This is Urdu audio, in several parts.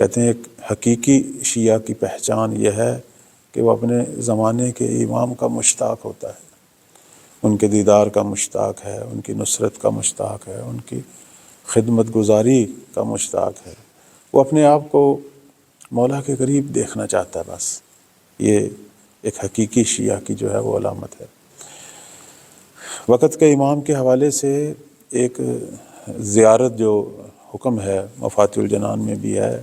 کہتے ہیں ایک حقیقی شیعہ کی پہچان یہ ہے کہ وہ اپنے زمانے کے امام کا مشتاق ہوتا ہے، ان کے دیدار کا مشتاق ہے، ان کی نصرت کا مشتاق ہے، ان کی خدمت گزاری کا مشتاق ہے، وہ اپنے آپ کو مولا کے قریب دیکھنا چاہتا ہے۔ بس یہ ایک حقیقی شیعہ کی جو ہے وہ علامت ہے۔ وقت کے امام کے حوالے سے ایک زیارت جو حکم ہے مفاتیح الجنان میں بھی ہے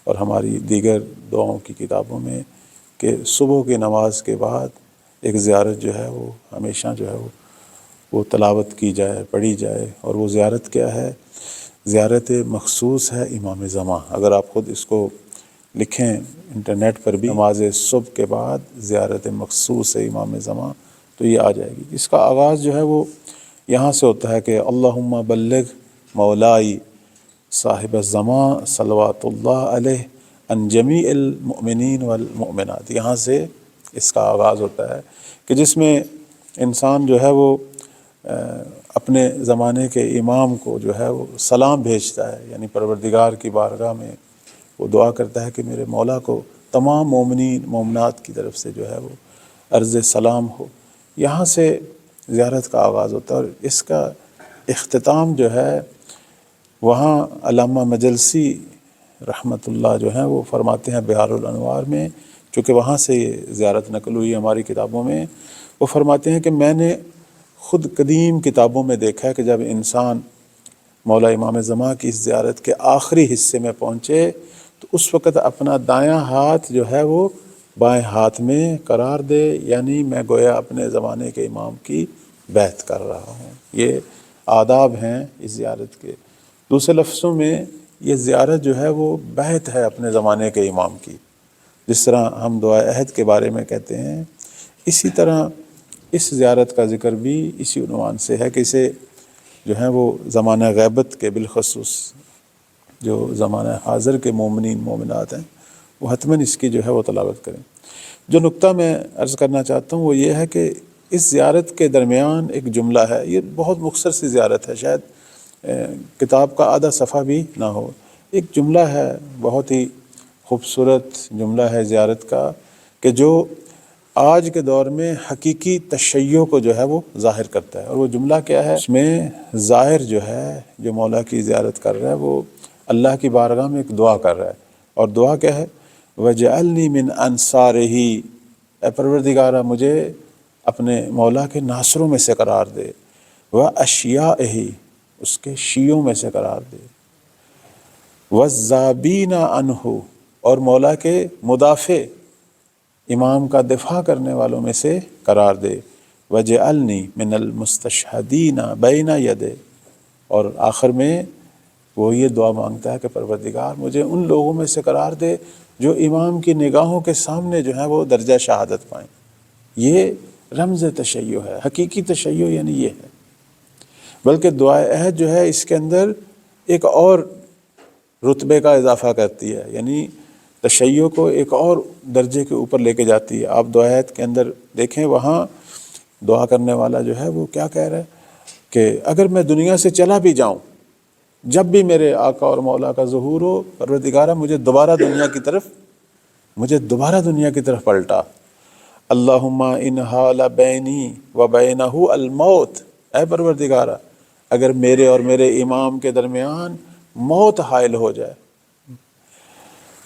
اور ہماری دیگر دعاؤں کی کتابوں میں، کہ صبح کی نماز کے بعد ایک زیارت جو ہے وہ ہمیشہ جو ہے وہ تلاوت کی جائے، پڑھی جائے۔ اور وہ زیارت کیا ہے؟ زیارت مخصوص ہے امام زمان۔ اگر آپ خود اس کو لکھیں انٹرنیٹ پر بھی، نماز صبح کے بعد زیارت مخصوص ہے امام زمان، تو یہ آ جائے گی۔ اس کا آغاز جو ہے وہ یہاں سے ہوتا ہے کہ اللہم بلغ مولائی صاحب الزمان صلوات اللہ علیہ ان جمیع المؤمنین والمؤمنات۔ یہاں سے اس کا آغاز ہوتا ہے کہ جس میں انسان جو ہے وہ اپنے زمانے کے امام کو جو ہے وہ سلام بھیجتا ہے، یعنی پروردگار کی بارگاہ میں وہ دعا کرتا ہے کہ میرے مولا کو تمام مومنین مومنات کی طرف سے جو ہے وہ عرض سلام ہو۔ یہاں سے زیارت کا آغاز ہوتا ہے، اور اس کا اختتام جو ہے وہاں علامہ مجلسی رحمۃ اللہ جو ہیں وہ فرماتے ہیں بحار الانوار میں، چونکہ وہاں سے یہ زیارت نقل ہوئی ہماری کتابوں میں، وہ فرماتے ہیں کہ میں نے خود قدیم کتابوں میں دیکھا ہے کہ جب انسان مولا امام زمان کی اس زیارت کے آخری حصے میں پہنچے تو اس وقت اپنا دایاں ہاتھ جو ہے وہ بائیں ہاتھ میں قرار دے، یعنی میں گویا اپنے زمانے کے امام کی بیعت کر رہا ہوں۔ یہ آداب ہیں اس زیارت کے۔ دوسرے لفظوں میں یہ زیارت جو ہے وہ بیعت ہے اپنے زمانے کے امام کی، جس طرح ہم دعائے عہد کے بارے میں کہتے ہیں، اسی طرح اس زیارت کا ذکر بھی اسی عنوان سے ہے کہ اسے جو ہے وہ زمانہ غیبت کے بالخصوص جو زمانہ حاضر کے مومنین مومنات ہیں وہ حتماً اس کی جو ہے وہ تلاوت کریں۔ جو نقطہ میں عرض کرنا چاہتا ہوں وہ یہ ہے کہ اس زیارت کے درمیان ایک جملہ ہے، یہ بہت مختصر سی زیارت ہے، شاید کتاب کا آدھا صفحہ بھی نہ ہو۔ ایک جملہ ہے، بہت ہی خوبصورت جملہ ہے زیارت کا، کہ جو آج کے دور میں حقیقی تشیع کو جو ہے وہ ظاہر کرتا ہے۔ اور وہ جملہ کیا ہے؟ اس میں ظاہر جو ہے جو مولا کی زیارت کر رہا ہے وہ اللہ کی بارگاہ میں ایک دعا کر رہا ہے، اور دعا کیا ہے؟ وَجْعَلْنِي مِنْ أَنصَارِهِ، اے پروردگارہ مجھے اپنے مولا کے ناصروں میں سے قرار دے، وَأَشْيَائِهِ، اس کے شیعوں میں سے قرار دے، وَالذَّابِينَ عَنْهُ، اور مولا کے مدافع امام کا دفاع کرنے والوں میں سے قرار دے، وَجْعَلْنِي مِنَ الْمُسْتَشْهَدِينَ بَيْنَ يَدَيْهِ، اور آخر میں وہ یہ دعا مانگتا ہے کہ پروردگار مجھے ان لوگوں میں سے قرار دے جو امام کی نگاہوں کے سامنے جو ہے وہ درجہ شہادت پائیں۔ یہ رمز تشیع ہے، حقیقی تشیع یعنی یہ ہے۔ بلکہ دعائے عہد جو ہے اس کے اندر ایک اور رتبے کا اضافہ کرتی ہے، یعنی تشیع کو ایک اور درجے کے اوپر لے کے جاتی ہے۔ آپ دعائے عہد کے اندر دیکھیں، وہاں دعا کرنے والا جو ہے وہ کیا کہہ رہا ہے کہ اگر میں دنیا سے چلا بھی جاؤں، جب بھی میرے آقا اور مولا کا ظہور ہو، پروردگارہ مجھے دوبارہ دنیا کی طرف پلٹا۔ اللہم ان حال بینی و بینہ الموت، اے پروردگارہ اگر میرے اور میرے امام کے درمیان موت حائل ہو جائے،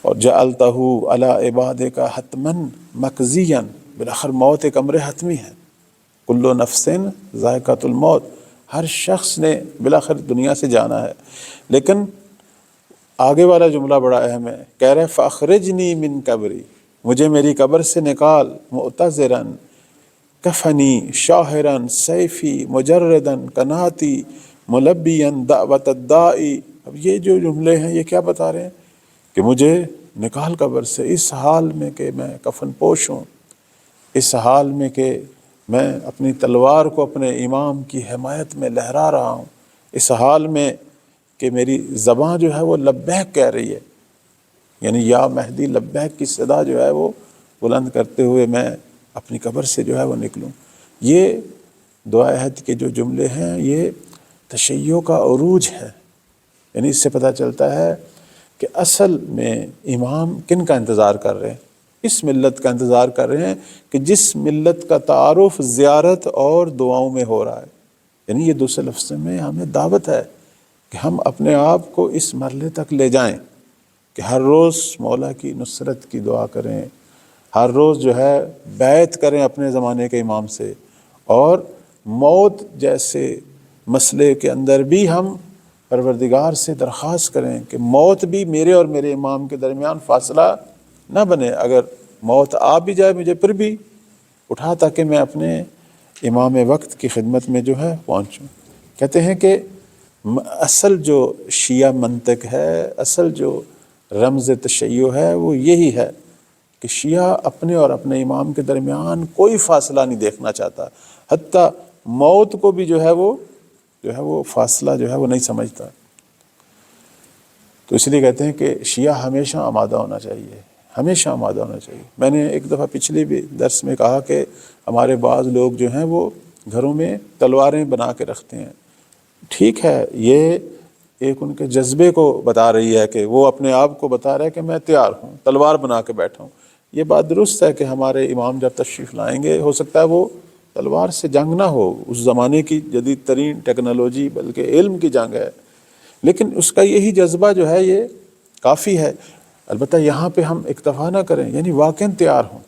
اور جعلتہ علی عبادک حتماً مقضیا، بالآخر موت ایک امر حتمی ہے، کل نفس ذائقۃ الموت، ہر شخص نے بالآخر دنیا سے جانا ہے۔ لیکن آگے والا جملہ بڑا اہم ہے، کہہ رہے فاخرجنی من قبری، مجھے میری قبر سے نکال، معتذرا کفنی شاہرا سیفی مجردا کناتی ملبیا دعوت الدائی۔ اب یہ جو جملے ہیں یہ کیا بتا رہے ہیں؟ کہ مجھے نکال قبر سے اس حال میں کہ میں کفن پوش ہوں، اس حال میں کہ میں اپنی تلوار کو اپنے امام کی حمایت میں لہرا رہا ہوں، اس حال میں کہ میری زبان جو ہے وہ لبیک کہہ رہی ہے، یعنی یا مہدی لبیک کی صدا جو ہے وہ بلند کرتے ہوئے میں اپنی قبر سے جو ہے وہ نکلوں۔ یہ دعا عہد کے جو جملے ہیں یہ تشیع کا عروج ہے، یعنی اس سے پتہ چلتا ہے کہ اصل میں امام کن کا انتظار کر رہے ہیں؟ اس ملت کا انتظار کر رہے ہیں کہ جس ملت کا تعارف زیارت اور دعاؤں میں ہو رہا ہے. یعنی یہ دوسرے لفظ میں ہمیں دعوت ہے کہ ہم اپنے آپ کو اس مرحلے تک لے جائیں کہ ہر روز مولا کی نصرت کی دعا کریں، ہر روز جو ہے بیعت کریں اپنے زمانے کے امام سے، اور موت جیسے مسئلے کے اندر بھی ہم پروردگار سے درخواست کریں کہ موت بھی میرے اور میرے امام کے درمیان فاصلہ نہ بنے. اگر موت آ بھی جائے مجھے پھر بھی اٹھا تاکہ میں اپنے امام وقت کی خدمت میں جو ہے پہنچوں. کہتے ہیں کہ اصل جو شیعہ منطق ہے، اصل جو رمز تشیع ہے وہ یہی ہے کہ شیعہ اپنے اور اپنے امام کے درمیان کوئی فاصلہ نہیں دیکھنا چاہتا، حتیٰ موت کو بھی جو ہے وہ فاصلہ جو ہے وہ نہیں سمجھتا. تو اس لیے کہتے ہیں کہ شیعہ ہمیشہ آمادہ ہونا چاہیے، ہمیشہ آمادہ ہونا چاہیے. میں نے ایک دفعہ پچھلے بھی درس میں کہا کہ ہمارے بعض لوگ جو ہیں وہ گھروں میں تلواریں بنا کے رکھتے ہیں. ٹھیک ہے، یہ ایک ان کے جذبے کو بتا رہی ہے کہ وہ اپنے آپ کو بتا رہے ہیں کہ میں تیار ہوں، تلوار بنا کے بیٹھا ہوں. یہ بات درست ہے کہ ہمارے امام جب تشریف لائیں گے ہو سکتا ہے وہ تلوار سے جنگ نہ ہو، اس زمانے کی جدید ترین ٹیکنالوجی بلکہ علم کی جنگ ہے، لیکن اس کا یہی جذبہ جو ہے یہ کافی ہے. البتہ یہاں پہ ہم اکتفا نہ کریں، یعنی واقعاً تیار ہوں،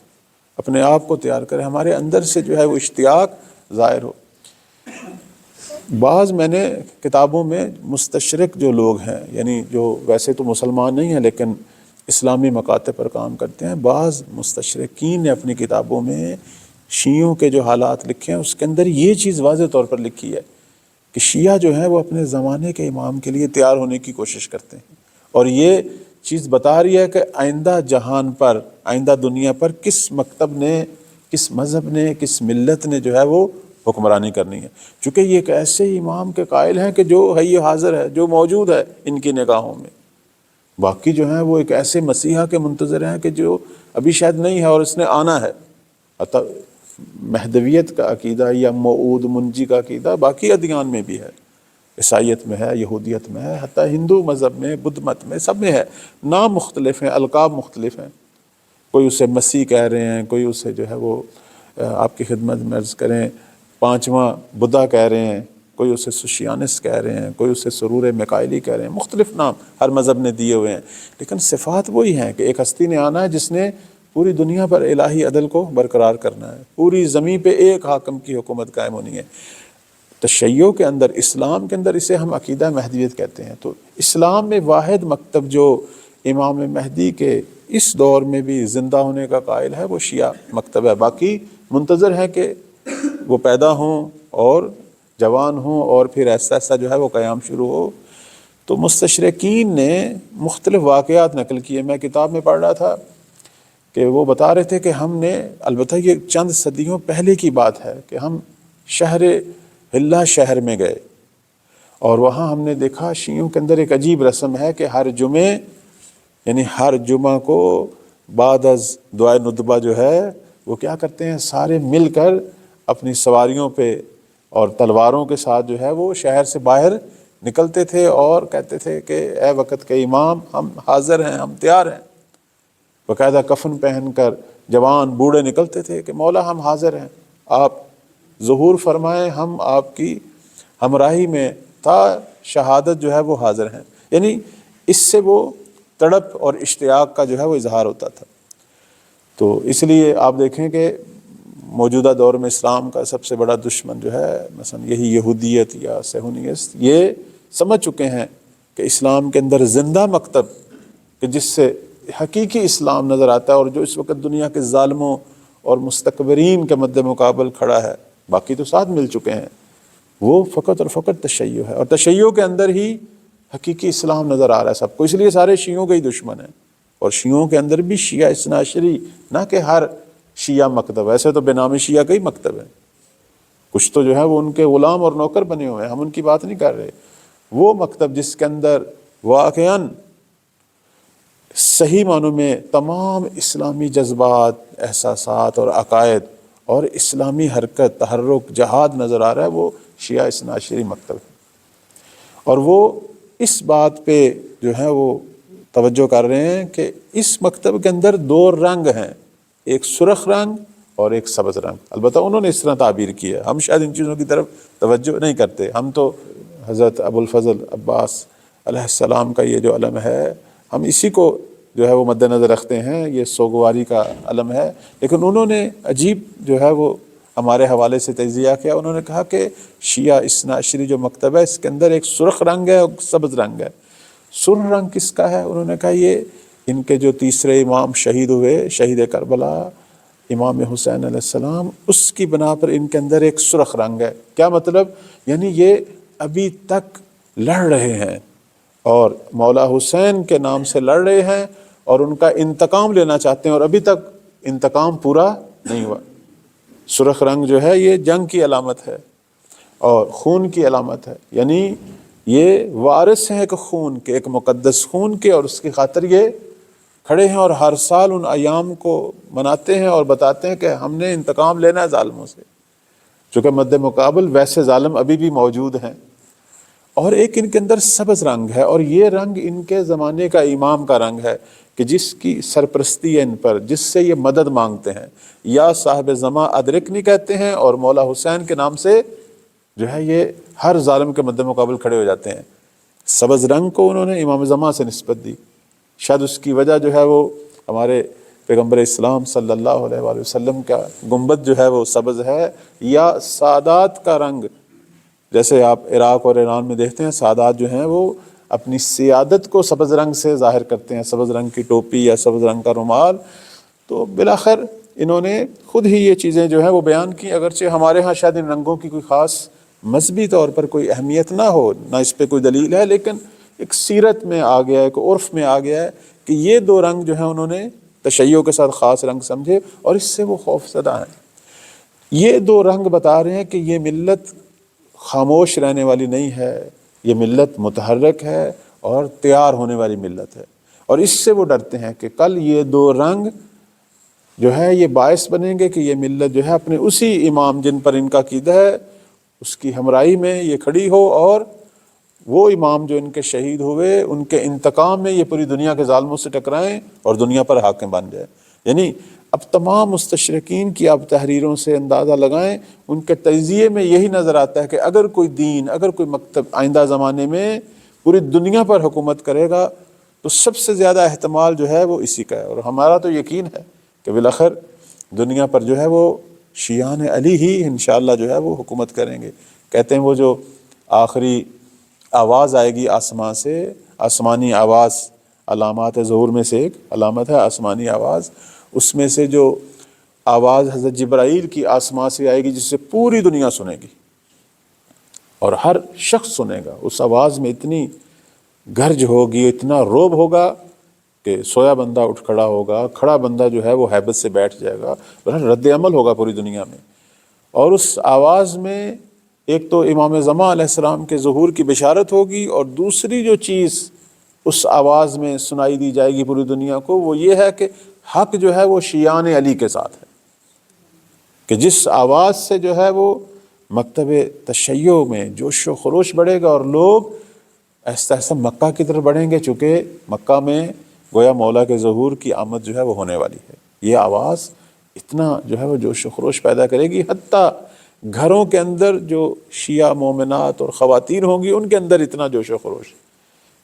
اپنے آپ کو تیار کریں، ہمارے اندر سے جو ہے وہ اشتیاق ظاہر ہو. بعض میں نے کتابوں میں مستشرق جو لوگ ہیں، یعنی جو ویسے تو مسلمان نہیں ہیں لیکن اسلامی مکاتب پر کام کرتے ہیں، بعض مستشرقین نے اپنی کتابوں میں شیعوں کے جو حالات لکھے ہیں اس کے اندر یہ چیز واضح طور پر لکھی ہے کہ شیعہ جو ہیں وہ اپنے زمانے کے امام کے لیے تیار ہونے کی کوشش کرتے ہیں، اور یہ چیز بتا رہی ہے کہ آئندہ جہان پر، آئندہ دنیا پر کس مکتب نے، کس مذہب نے، کس ملت نے جو ہے وہ حکمرانی کرنی ہے. چونکہ یہ ایک ایسے امام کے قائل ہیں کہ جو حی حاضر ہے، جو موجود ہے ان کی نگاہوں میں. باقی جو ہیں وہ ایک ایسے مسیحا کے منتظر ہیں کہ جو ابھی شاید نہیں ہے اور اس نے آنا ہے. مہدویت کا عقیدہ یا موعود منجی کا عقیدہ باقی ادیان میں بھی ہے، عیسائیت میں ہے، یہودیت میں ہے، حتیٰ ہندو مذہب میں، بدھ مت میں، سب میں ہے. نام مختلف ہیں، القاب مختلف ہیں. کوئی اسے مسیح کہہ رہے ہیں، کوئی اسے جو ہے وہ آپ کی خدمت میں عرض کریں پانچواں بدھا کہہ رہے ہیں، کوئی اسے سوشیانس کہہ رہے ہیں، کوئی اسے سرور میکائیلی کہہ رہے ہیں. مختلف نام ہر مذہب نے دیے ہوئے ہیں، لیکن صفات وہی ہیں کہ ایک ہستی نے آنا ہے جس نے پوری دنیا پر الہی عدل کو برقرار کرنا ہے، پوری زمین پہ ایک حاکم کی حکومت قائم ہونی ہے. تشیع کے اندر، اسلام کے اندر اسے ہم عقیدہ مہدویت کہتے ہیں. تو اسلام میں واحد مکتب جو امام مہدی کے اس دور میں بھی زندہ ہونے کا قائل ہے وہ شیعہ مکتب ہے. باقی منتظر ہے کہ وہ پیدا ہوں اور جوان ہوں اور پھر ایسا ایسا جو ہے وہ قیام شروع ہو. تو مستشرقین نے مختلف واقعات نقل کیے. میں کتاب میں پڑھ رہا تھا کہ وہ بتا رہے تھے کہ ہم نے، البتہ یہ چند صدیوں پہلے کی بات ہے، کہ ہم شہر ہلہ شہر میں گئے اور وہاں ہم نے دیکھا شیعوں کے اندر ایک عجیب رسم ہے کہ ہر جمعے، یعنی ہر جمعہ کو بعد از دعائے ندبہ جو ہے وہ کیا کرتے ہیں، سارے مل کر اپنی سواریوں پہ اور تلواروں کے ساتھ جو ہے وہ شہر سے باہر نکلتے تھے اور کہتے تھے کہ اے وقت کے امام، ہم حاضر ہیں، ہم تیار ہیں. باقاعدہ کفن پہن کر جوان بوڑھے نکلتے تھے کہ مولا ہم حاضر ہیں، آپ ظہور فرمائیں، ہم آپ کی ہمراہی میں تا شہادت جو ہے وہ حاضر ہیں. یعنی اس سے وہ تڑپ اور اشتیاق کا جو ہے وہ اظہار ہوتا تھا. تو اس لیے آپ دیکھیں کہ موجودہ دور میں اسلام کا سب سے بڑا دشمن جو ہے مثلا یہی یہودیت یا صہیونیت، یہ سمجھ چکے ہیں کہ اسلام کے اندر زندہ مکتب کہ جس سے حقیقی اسلام نظر آتا ہے اور جو اس وقت دنیا کے ظالموں اور مستکبرین کے مد مقابل کھڑا ہے، باقی تو ساتھ مل چکے ہیں، وہ فقط اور فقط تشیع ہے. اور تشیع کے اندر ہی حقیقی اسلام نظر آ رہا ہے سب کو. اس لیے سارے شیعوں کے ہی دشمن ہیں. اور شیعوں کے اندر بھی شیعہ اثنا عشری، نہ کہ ہر شیعہ مکتب، ایسے تو بے نام شیعہ کا ہی مکتب ہے، کچھ تو جو ہے وہ ان کے غلام اور نوکر بنے ہوئے ہیں، ہم ان کی بات نہیں کر رہے. وہ مکتب جس کے اندر واقعاً صحیح معنوں میں تمام اسلامی جذبات، احساسات اور عقائد اور اسلامی حرکت، تحرک، جہاد نظر آ رہا ہے، وہ شیعہ اثنا عشری مکتب ہے. اور وہ اس بات پہ جو ہے وہ توجہ کر رہے ہیں کہ اس مکتب کے اندر دو رنگ ہیں، ایک سرخ رنگ اور ایک سبز رنگ۔ البتہ انہوں نے اس طرح تعبیر کی ہے، ہم شاید ان چیزوں کی طرف توجہ نہیں کرتے، ہم تو حضرت ابو الفضل عباس علیہ السلام کا یہ جو علم ہے ہم اسی کو جو ہے وہ مد نظر رکھتے ہیں، یہ سوگواری کا علم ہے، لیکن انہوں نے عجیب جو ہے وہ ہمارے حوالے سے تجزیہ کیا۔ انہوں نے کہا کہ شیعہ اثنا عشری جو مکتب ہے اس کے اندر ایک سرخ رنگ ہے اور سبز رنگ ہے۔ سرخ رنگ کس کا ہے؟ انہوں نے کہا یہ ان کے جو تیسرے امام شہید ہوئے، شہید کربلا امام حسین علیہ السلام، اس کی بنا پر ان کے اندر ایک سرخ رنگ ہے۔ کیا مطلب؟ یعنی یہ ابھی تک لڑ رہے ہیں اور مولا حسین کے نام سے لڑ رہے ہیں اور ان کا انتقام لینا چاہتے ہیں، اور ابھی تک انتقام پورا نہیں ہوا۔ سرخ رنگ جو ہے یہ جنگ کی علامت ہے اور خون کی علامت ہے، یعنی یہ وارث ہیں ایک خون کے، ایک مقدس خون کے، اور اس کی خاطر یہ کھڑے ہیں اور ہر سال ان ایام کو مناتے ہیں اور بتاتے ہیں کہ ہم نے انتقام لینا ہے ظالموں سے، چونکہ مد مقابل ویسے ظالم ابھی بھی موجود ہیں۔ اور ایک ان کے اندر سبز رنگ ہے، اور یہ رنگ ان کے زمانے کا امام کا رنگ ہے کہ جس کی سرپرستی ہے ان پر، جس سے یہ مدد مانگتے ہیں، یا صاحب زماں ادرکنی کہتے ہیں، اور مولا حسین کے نام سے جو ہے یہ ہر ظالم کے مد مقابل کھڑے ہو جاتے ہیں۔ سبز رنگ کو انہوں نے امام زماں سے نسبت دی، شاید اس کی وجہ جو ہے وہ ہمارے پیغمبر اسلام صلی اللہ علیہ وآلہ وسلم کا گنبد جو ہے وہ سبز ہے، یا سادات کا رنگ، جیسے آپ عراق اور ایران میں دیکھتے ہیں سادات جو ہیں وہ اپنی سیادت کو سبز رنگ سے ظاہر کرتے ہیں، سبز رنگ کی ٹوپی یا سبز رنگ کا رومال۔ تو بالآخر انہوں نے خود ہی یہ چیزیں جو ہیں وہ بیان کی، اگرچہ ہمارے ہاں شاید ان رنگوں کی کوئی خاص مذہبی طور پر کوئی اہمیت نہ ہو، نہ اس پہ کوئی دلیل ہے، لیکن ایک سیرت میں آ گیا ہے، ایک عرف میں آ گیا ہے کہ یہ دو رنگ جو ہیں انہوں نے تشیع کے ساتھ خاص رنگ سمجھے اور اس سے وہ خوف زدہ ہیں۔ یہ دو رنگ بتا رہے ہیں کہ یہ ملت خاموش رہنے والی نہیں ہے، یہ ملت متحرک ہے اور تیار ہونے والی ملت ہے، اور اس سے وہ ڈرتے ہیں کہ کل یہ دو رنگ جو ہے یہ باعث بنیں گے کہ یہ ملت جو ہے اپنے اسی امام جن پر ان کا عقیدہ ہے اس کی ہمراہی میں یہ کھڑی ہو، اور وہ امام جو ان کے شہید ہوئے ان کے انتقام میں یہ پوری دنیا کے ظالموں سے ٹکرائیں اور دنیا پر حاکم بن جائے۔ یعنی اب تمام مستشرقین کی آپ تحریروں سے اندازہ لگائیں، ان کے تجزیے میں یہی نظر آتا ہے کہ اگر کوئی دین، اگر کوئی مکتب آئندہ زمانے میں پوری دنیا پر حکومت کرے گا تو سب سے زیادہ احتمال جو ہے وہ اسی کا ہے، اور ہمارا تو یقین ہے کہ بالآخر دنیا پر جو ہے وہ شیعان علی ہی انشاءاللہ جو ہے وہ حکومت کریں گے۔ کہتے ہیں وہ جو آخری آواز آئے گی آسمان سے، آسمانی آواز، علامات ظہور میں سے ایک علامت ہے آسمانی آواز، اس میں سے جو آواز حضرت جبرائیل کی آسمان سے آئے گی جس سے پوری دنیا سنے گی اور ہر شخص سنے گا، اس آواز میں اتنی گرج ہوگی، اتنا روب ہوگا کہ سویا بندہ اٹھ کھڑا ہوگا، کھڑا بندہ جو ہے وہ ہیبت سے بیٹھ جائے گا، رد عمل ہوگا پوری دنیا میں۔ اور اس آواز میں ایک تو امام زمان علیہ السلام کے ظہور کی بشارت ہوگی، اور دوسری جو چیز اس آواز میں سنائی دی جائے گی پوری دنیا کو وہ یہ ہے کہ حق جو ہے وہ شیعان علی کے ساتھ ہے، کہ جس آواز سے جو ہے وہ مکتب تشیع میں جوش و خروش بڑھے گا اور لوگ آہستہ آہستہ مکہ کی طرف بڑھیں گے، چونکہ مکہ میں گویا مولا کے ظہور کی آمد جو ہے وہ ہونے والی ہے۔ یہ آواز اتنا جو ہے وہ جوش و خروش پیدا کرے گی، حتیٰ گھروں کے اندر جو شیعہ مومنات اور خواتین ہوں گی ان کے اندر اتنا جوش و خروش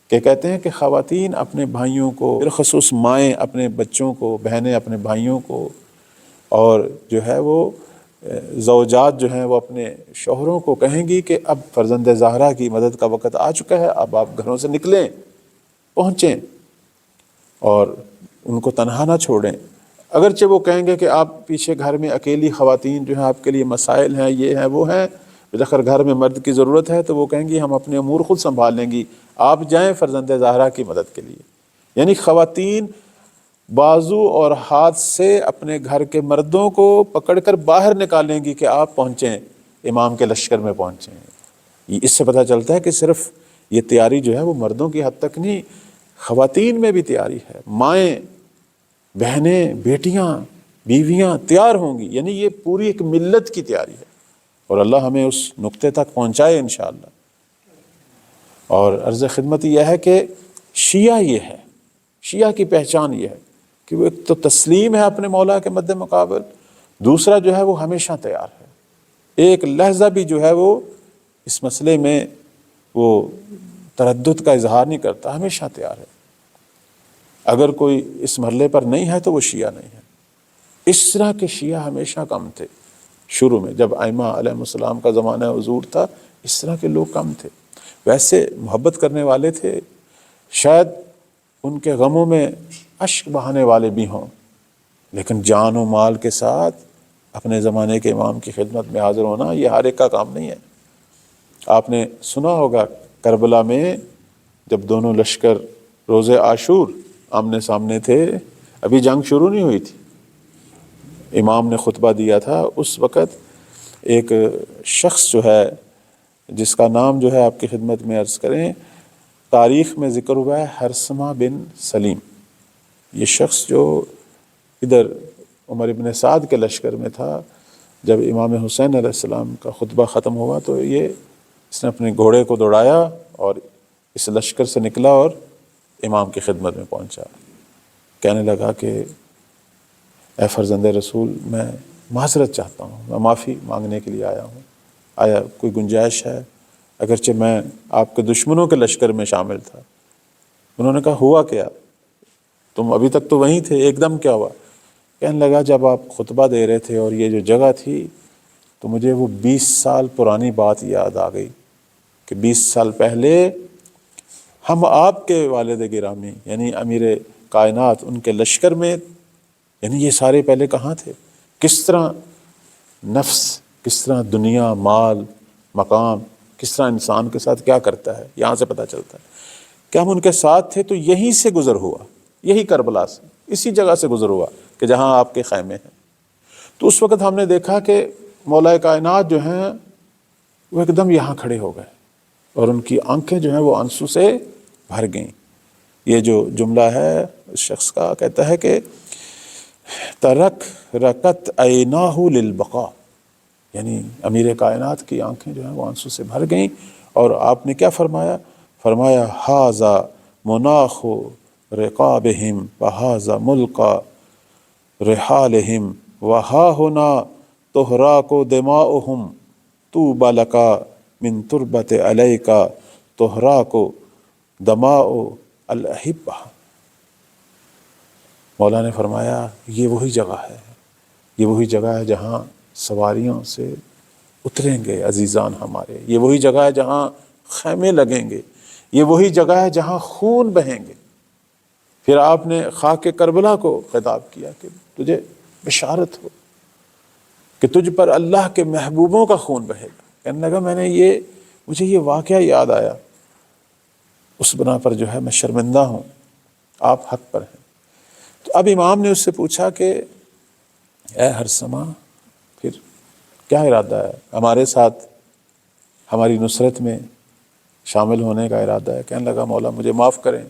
کہ کہتے ہیں کہ خواتین اپنے بھائیوں کو، بالخصوص مائیں اپنے بچوں کو، بہنیں اپنے بھائیوں کو، اور جو ہے وہ زوجات جو ہیں وہ اپنے شوہروں کو کہیں گی کہ اب فرزند زہرا کی مدد کا وقت آ چکا ہے، اب آپ گھروں سے نکلیں، پہنچیں اور ان کو تنہا نہ چھوڑیں۔ اگرچہ وہ کہیں گے کہ آپ پیچھے گھر میں اکیلی خواتین جو ہیں آپ کے لیے مسائل ہیں، یہ ہیں وہ ہیں، بالآخر گھر میں مرد کی ضرورت ہے، تو وہ کہیں گی ہم اپنے امور خود سنبھال لیں گی، آپ جائیں فرزند زہرا کی مدد کے لیے۔ یعنی خواتین بازو اور ہاتھ سے اپنے گھر کے مردوں کو پکڑ کر باہر نکالیں گی کہ آپ پہنچیں، امام کے لشکر میں پہنچیں۔ اس سے پتہ چلتا ہے کہ صرف یہ تیاری جو ہے وہ مردوں کی حد تک نہیں، خواتین میں بھی تیاری ہے، مائیں، بہنیں، بیٹیاں، بیویاں تیار ہوں گی، یعنی یہ پوری ایک ملت کی تیاری ہے، اور اللہ ہمیں اس نقطے تک پہنچائے انشاءاللہ۔ اور عرض خدمت یہ ہے کہ شیعہ یہ ہے شیعہ کی پہچان یہ ہے کہ وہ ایک تو تسلیم ہے اپنے مولا کے مد مقابل، دوسرا جو ہے وہ ہمیشہ تیار ہے، ایک لحظہ بھی جو ہے وہ اس مسئلے میں وہ تردد کا اظہار نہیں کرتا، ہمیشہ تیار ہے۔ اگر کوئی اس مرحلے پر نہیں ہے تو وہ شیعہ نہیں ہے۔ اس طرح کے شیعہ ہمیشہ کم تھے شروع میں، جب ائمہ علیہ السلام کا زمانہ حضور تھا، اس طرح کے لوگ کم تھے۔ ویسے محبت کرنے والے تھے، شاید ان کے غموں میں اشک بہانے والے بھی ہوں، لیکن جان و مال کے ساتھ اپنے زمانے کے امام کی خدمت میں حاضر ہونا یہ ہر ایک کا کام نہیں ہے۔ آپ نے سنا ہوگا کربلا میں جب دونوں لشکر روز عاشور آمنے سامنے تھے، ابھی جنگ شروع نہیں ہوئی تھی، امام نے خطبہ دیا تھا، اس وقت ایک شخص جو ہے جس کا نام جو ہے آپ کی خدمت میں عرض کریں، تاریخ میں ذکر ہوا ہے، ہرثمہ بن سلیم۔ یہ شخص جو ادھر عمر ابن سعد کے لشکر میں تھا، جب امام حسین علیہ السلام کا خطبہ ختم ہوا تو اس نے اپنے گھوڑے کو دوڑایا اور اس لشکر سے نکلا اور امام کی خدمت میں پہنچا، کہنے لگا کہ اے فرزند رسول، میں معذرت چاہتا ہوں، میں معافی مانگنے کے لیے آیا ہوں، آیا کوئی گنجائش ہے؟ اگرچہ میں آپ کے دشمنوں کے لشکر میں شامل تھا۔ انہوں نے کہا ہوا کیا؟ تم ابھی تک تو وہیں تھے، ایک دم کیا ہوا؟ کہنے لگا جب آپ خطبہ دے رہے تھے اور یہ جو جگہ تھی تو مجھے وہ 20 سال پرانی بات یاد آ گئی کہ 20 سال پہلے ہم آپ کے والد گرامی یعنی امیر کائنات ان کے لشکر میں، یعنی یہ سارے پہلے کہاں تھے؟ کس طرح نفس، کس طرح دنیا، مال، مقام، کس طرح انسان کے ساتھ کیا کرتا ہے، یہاں سے پتہ چلتا ہے کہ ہم ان کے ساتھ تھے۔ تو یہیں سے گزر ہوا، یہی کربلا سے، اسی جگہ سے گزر ہوا کہ جہاں آپ کے خیمے ہیں۔ تو اس وقت ہم نے دیکھا کہ مولا کائنات جو ہیں وہ ایک دم یہاں کھڑے ہو گئے اور ان کی آنکھیں جو ہیں وہ آنسو سے بھر گئیں۔ یہ جو جملہ ہے اس شخص کا، کہتا ہے کہ رکت عیناہ للبقاء، یعنی امیر کائنات کی آنکھیں جو ہیں وہ آنسو سے بھر گئیں، اور آپ نے کیا فرمایا؟ فرمایا ھذا مناخ رقابہم وھذا ملک رحالہم وہا ہنا تحراق دماؤہم طوبی لک من تربت علیک تحراق دماء الاحبہ۔ مولا نے فرمایا یہ وہی جگہ ہے، یہ وہی جگہ ہے جہاں سواریوں سے اتریں گے عزیزان ہمارے، یہ وہی جگہ ہے جہاں خیمے لگیں گے، یہ وہی جگہ ہے جہاں خون بہیں گے۔ پھر آپ نے خاک کربلا کو خطاب کیا کہ تجھے بشارت ہو کہ تجھ پر اللہ کے محبوبوں کا خون بہے گا۔ کہنے لگا مجھے یہ واقعہ یاد آیا، اس بنا پر جو ہے میں شرمندہ ہوں، آپ حق پر ہیں۔ تو اب امام نے اس سے پوچھا کہ اے ہرثمہ، پھر کیا ارادہ ہے؟ ہمارے ساتھ ہماری نصرت میں شامل ہونے کا ارادہ ہے؟ کہنے لگا مولا مجھے معاف کریں،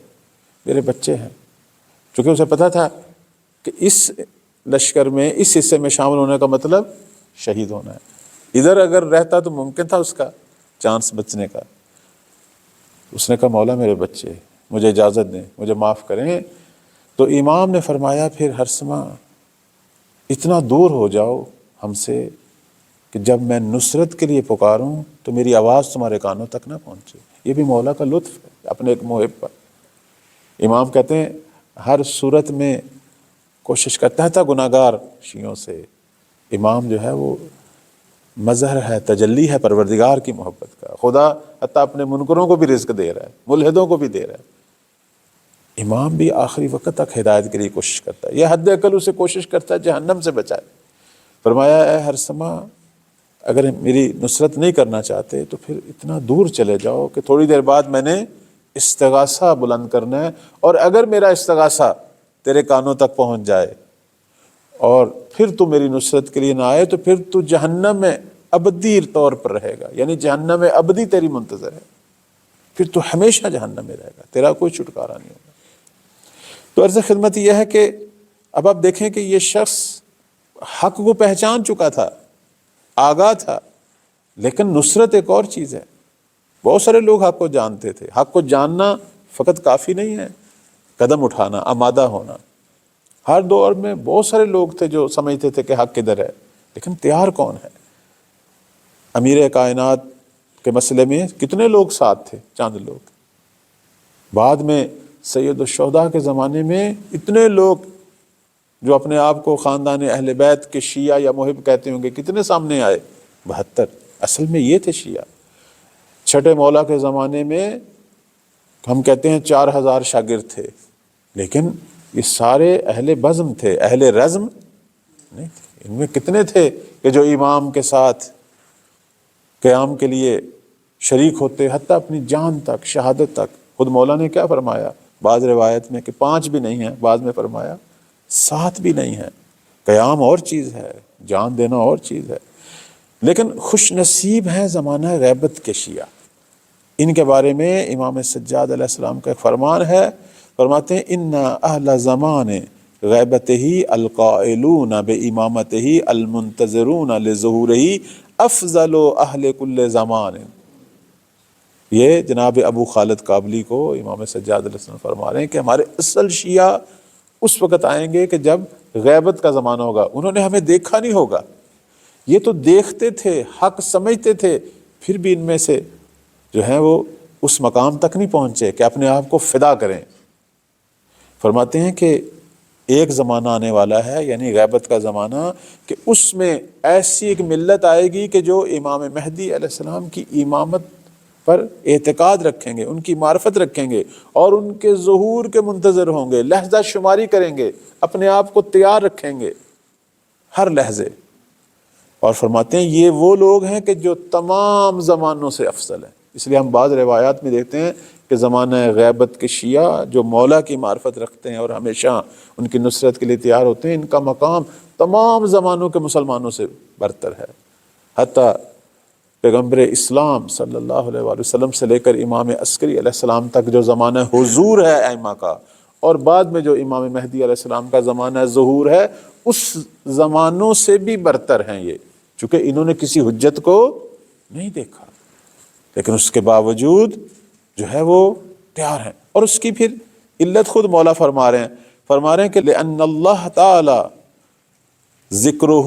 میرے بچے ہیں۔ چونکہ اسے پتہ تھا کہ اس لشکر میں، اس حصے میں شامل ہونے کا مطلب شہید ہونا ہے، ادھر اگر رہتا تو ممکن تھا اس کا چانس بچنے کا۔ اس نے کہا مولا میرے بچے، مجھے اجازت دیں، مجھے معاف کریں۔ تو امام نے فرمایا پھر ہرثمہ اتنا دور ہو جاؤ ہم سے کہ جب میں نصرت کے لیے پکاروں تو میری آواز تمہارے کانوں تک نہ پہنچے۔ یہ بھی مولا کا لطف ہے اپنے ایک محب پر۔ امام کہتے ہیں ہر صورت میں کوشش کرتا تھا گناہگار شیعوں سے، امام جو ہے وہ مظہر ہے، تجلی ہے پروردگار کی محبت کا۔ خدا حتیٰ اپنے منکروں کو بھی رزق دے رہا ہے، ملحدوں کو بھی دے رہا ہے۔ امام بھی آخری وقت تک ہدایت کے لیے کوشش کرتا ہے، یہ حد عقل اسے کوشش کرتا ہے جہنم سے بچائے۔ فرمایا اے ہرثمہ، اگر میری نصرت نہیں کرنا چاہتے تو پھر اتنا دور چلے جاؤ کہ تھوڑی دیر بعد میں نے استغاثہ بلند کرنا ہے، اور اگر میرا استغاثہ تیرے کانوں تک پہنچ جائے اور پھر تو میری نصرت کے لیے نہ آئے تو پھر تو جہنم میں ابدی طور پر رہے گا، یعنی جہنم میں ابدی تیری منتظر ہے، پھر تو ہمیشہ جہنم میں رہے گا، تیرا کوئی چھٹکارا نہیں ہوگا۔ تو عرض خدمت یہ ہے کہ اب آپ دیکھیں کہ یہ شخص حق کو پہچان چکا تھا، آگاہ تھا، لیکن نصرت ایک اور چیز ہے۔ بہت سارے لوگ حق کو جانتے تھے، حق کو جاننا فقط کافی نہیں ہے، قدم اٹھانا، آمادہ ہونا۔ ہر دور میں بہت سارے لوگ تھے جو سمجھتے تھے کہ حق کدھر ہے، لیکن تیار کون ہے؟ امیر کائنات کے مسئلے میں کتنے لوگ ساتھ تھے؟ چند لوگ۔ بعد میں سید الشہداء کے زمانے میں اتنے لوگ جو اپنے آپ کو خاندان اہل بیت کے شیعہ یا محب کہتے ہوں گے، کتنے سامنے آئے؟ 72۔ اصل میں یہ تھے شیعہ۔ چھٹے مولا کے زمانے میں ہم کہتے ہیں 4000 شاگرد تھے، لیکن یہ سارے اہل بزم تھے، اہل رزم نہیں تھے۔ ان میں کتنے تھے کہ جو امام کے ساتھ قیام کے لیے شریک ہوتے، حتیٰ اپنی جان تک، شہادت تک۔ خود مولا نے کیا فرمایا بعض روایت میں کہ 5 بھی نہیں ہیں، بعض میں فرمایا 7 بھی نہیں ہیں۔ قیام اور چیز ہے، جان دینا اور چیز ہے۔ لیکن خوش نصیب ہیں زمانہ غیبت کے شیعہ۔ ان کے بارے میں امام سجاد علیہ السلام کا ایک فرمان ہے، فرماتے ہیں ان اہل زمان غیبتہ القائلون بامامتہ المنتظرون لظہورہ افضل اہل کل زمان۔ یہ جناب ابو خالد کابلی کو امام سجاد علیہ السلام فرما رہے ہیں کہ ہمارے اصل شیعہ اس وقت آئیں گے کہ جب غیبت کا زمانہ ہوگا۔ انہوں نے ہمیں دیکھا نہیں ہوگا، یہ تو دیکھتے تھے، حق سمجھتے تھے، پھر بھی ان میں سے جو ہیں وہ اس مقام تک نہیں پہنچے کہ اپنے آپ کو فدا کریں۔ فرماتے ہیں کہ ایک زمانہ آنے والا ہے، یعنی غیبت کا زمانہ، کہ اس میں ایسی ایک ملت آئے گی کہ جو امام مہدی علیہ السلام کی امامت پر اعتقاد رکھیں گے، ان کی معرفت رکھیں گے، اور ان کے ظہور کے منتظر ہوں گے، لحظہ شماری کریں گے، اپنے آپ کو تیار رکھیں گے ہر لحظے۔ اور فرماتے ہیں یہ وہ لوگ ہیں کہ جو تمام زمانوں سے افضل ہیں۔ اس لیے ہم بعض روایات میں دیکھتے ہیں کہ زمانہ غیبت کے شیعہ جو مولا کی معرفت رکھتے ہیں اور ہمیشہ ان کی نصرت کے لیے تیار ہوتے ہیں، ان کا مقام تمام زمانوں کے مسلمانوں سے برتر ہے۔ حتیٰ پیغمبر اسلام صلی اللہ علیہ وآلہ وسلم سے لے کر امام عسکری علیہ السلام تک جو زمانہ حضور ہے ائمہ کا، اور بعد میں جو امام مہدی علیہ السلام کا زمانہ ظہور ہے، اس زمانوں سے بھی برتر ہیں یہ، چونکہ انہوں نے کسی حجت کو نہیں دیکھا، لیکن اس کے باوجود جو ہے وہ تیار ہیں۔ اور اس کی پھر علت خود مولا فرما رہے ہیں کہ لأن اللہ تعالی ذکرہ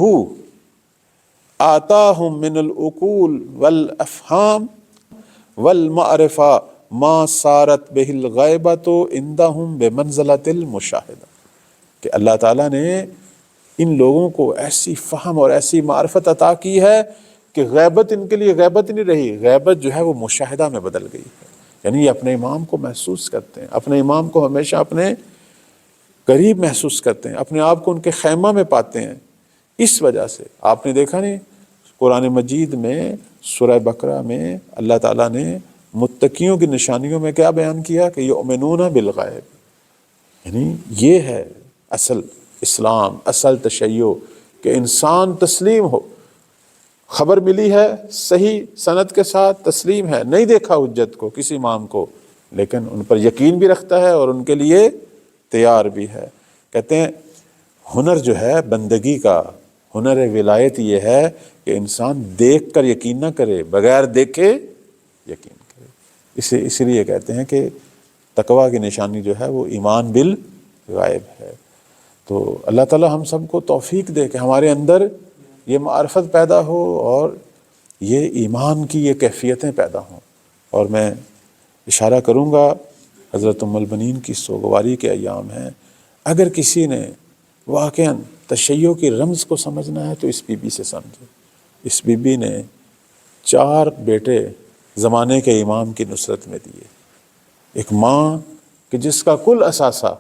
آتاہم من العقول والافہام والمعرفہ ما صارت بہ الغیبۃ عندہم بمنزلۃ المشاہدہ، کہ اللہ تعالیٰ نے ان لوگوں کو ایسی فہم اور ایسی معرفت عطا کی ہے کہ غیبت ان کے لیے غیبت نہیں رہی، غیبت جو ہے وہ مشاہدہ میں بدل گئی ہے۔ یعنی یہ اپنے امام کو محسوس کرتے ہیں، اپنے امام کو ہمیشہ اپنے قریب محسوس کرتے ہیں، اپنے آپ کو ان کے خیمہ میں پاتے ہیں۔ اس وجہ سے آپ نے دیکھا نہیں قرآن مجید میں سورہ بقرہ میں اللہ تعالیٰ نے متقیوں کی نشانیوں میں کیا بیان کیا کہ یؤمنون بالغیب، یعنی یہ ہے اصل اسلام، اصل تشیع، کہ انسان تسلیم ہو، خبر ملی ہے صحیح سند کے ساتھ، تسلیم ہے، نہیں دیکھا حجت کو کسی امام کو، لیکن ان پر یقین بھی رکھتا ہے اور ان کے لیے تیار بھی ہے۔ کہتے ہیں ہنر جو ہے بندگی کا، ہنر ولایت یہ ہے کہ انسان دیکھ کر یقین نہ کرے، بغیر دیکھے یقین کرے۔ اسی لیے کہتے ہیں کہ تقویٰ کی نشانی جو ہے وہ ایمان بالغیب ہے۔ تو اللہ تعالی ہم سب کو توفیق دے کہ ہمارے اندر یہ معرفت پیدا ہو اور یہ ایمان کی یہ کیفیتیں پیدا ہوں۔ اور میں اشارہ کروں گا، حضرت ام البنین کی سوگواری کے ایام ہیں، اگر کسی نے واقعاً تشیع کی رمز کو سمجھنا ہے تو اس بی بی سے سمجھے۔ اس بی بی نے 4 بیٹے زمانے کے امام کی نصرت میں دیے۔ ایک ماں کہ جس کا کل اثاثہ،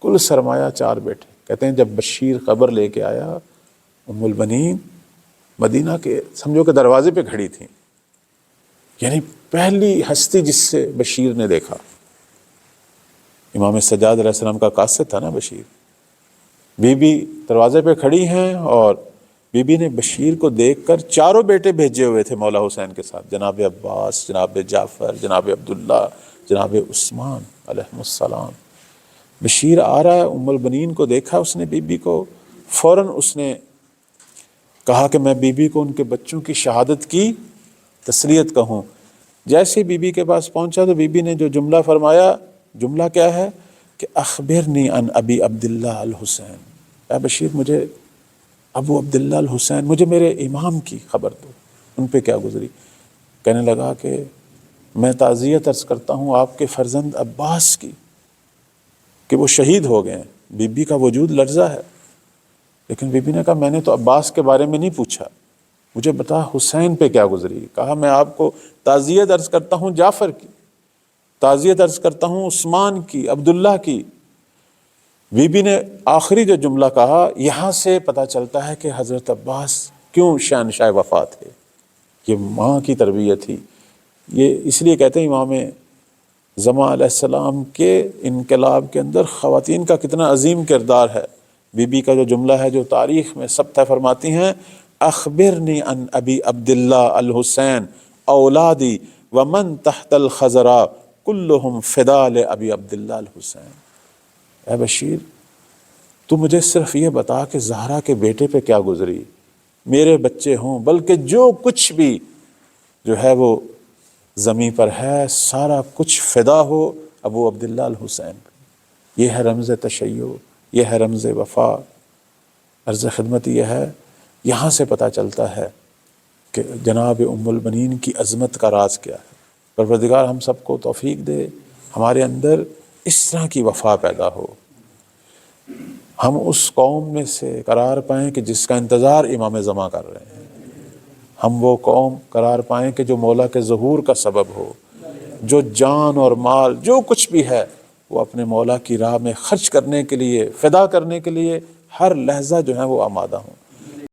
کل سرمایہ 4 بیٹے۔ کہتے ہیں جب بشیر خبر لے کے آیا، ام البنین مدینہ کے سمجھو کہ دروازے پہ کھڑی تھیں، یعنی پہلی ہستی جس سے بشیر نے دیکھا۔ امام سجاد علیہ السلام کا قاصد تھا نا بشیر۔ بی بی دروازے پہ کھڑی ہیں اور بی بی نے بشیر کو دیکھ کر 4 بیٹے بھیجے ہوئے تھے مولا حسین کے ساتھ، جناب عباس، جناب جعفر، جناب عبداللہ، جناب عثمان علیہ السلام۔ بشیر آ رہا ہے، ام البنین کو دیکھا اس نے بی بی کو، فوراً اس نے کہا کہ میں بی بی کو ان کے بچوں کی شہادت کی تسلیت کہوں۔ جیسے بی بی کے پاس پہنچا تو بی بی نے جو جملہ فرمایا، جملہ کیا ہے کہ اخبرنی عن ابی عبداللہ الحسین، اے بشیر مجھے ابو عبداللہ الحسین، مجھے میرے امام کی خبر دو، ان پہ کیا گزری۔ کہنے لگا کہ میں تعزیت عرض کرتا ہوں آپ کے فرزند عباس کی کہ وہ شہید ہو گئے ہیں۔ بی بی کا وجود لرزہ ہے، لیکن بی بی نے کہا میں نے تو عباس کے بارے میں نہیں پوچھا، مجھے بتا حسین پہ کیا گزری۔ کہا میں آپ کو تعزیت عرض کرتا ہوں جعفر کی، تعزیت عرض کرتا ہوں عثمان کی، عبداللہ کی۔ بی بی نے آخری جو جملہ کہا، یہاں سے پتہ چلتا ہے کہ حضرت عباس کیوں شہنشاہ وفا تھے۔ یہ ماں کی تربیت تھی۔ یہ اس لیے کہتے ہیں امام زمان علیہ السلام کے انقلاب کے اندر خواتین کا کتنا عظیم کردار ہے۔ بی بی کا جو جملہ ہے جو تاریخ میں ثبت فرماتی ہیں، اخبرنی عن ابی عبداللہ الحسین اولادی ومن تحت الخضراء کلہم فدا لابی عبداللہ الحسین۔ اے بشیر تو مجھے صرف یہ بتا کہ زہرا کے بیٹے پہ کیا گزری، میرے بچے ہوں بلکہ جو کچھ بھی جو ہے وہ زمین پر ہے سارا کچھ فدا ہو ابو عبداللہ الحسین پہ۔ یہ ہے رمز تشیع، یہ ہے رمز وفا۔ عرض خدمت یہ ہے، یہاں سے پتہ چلتا ہے کہ جناب ام البنین کی عظمت کا راز کیا ہے۔ پروردگار ہم سب کو توفیق دے، ہمارے اندر اس طرح کی وفا پیدا ہو، ہم اس قوم میں سے قرار پائیں کہ جس کا انتظار امام زمان کر رہے ہیں، ہم وہ قوم قرار پائیں کہ جو مولا کے ظہور کا سبب ہو، جو جان اور مال جو کچھ بھی ہے وہ اپنے مولا کی راہ میں خرچ کرنے کے لیے، فدا کرنے کے لیے ہر لحظہ جو ہے وہ آمادہ ہوں۔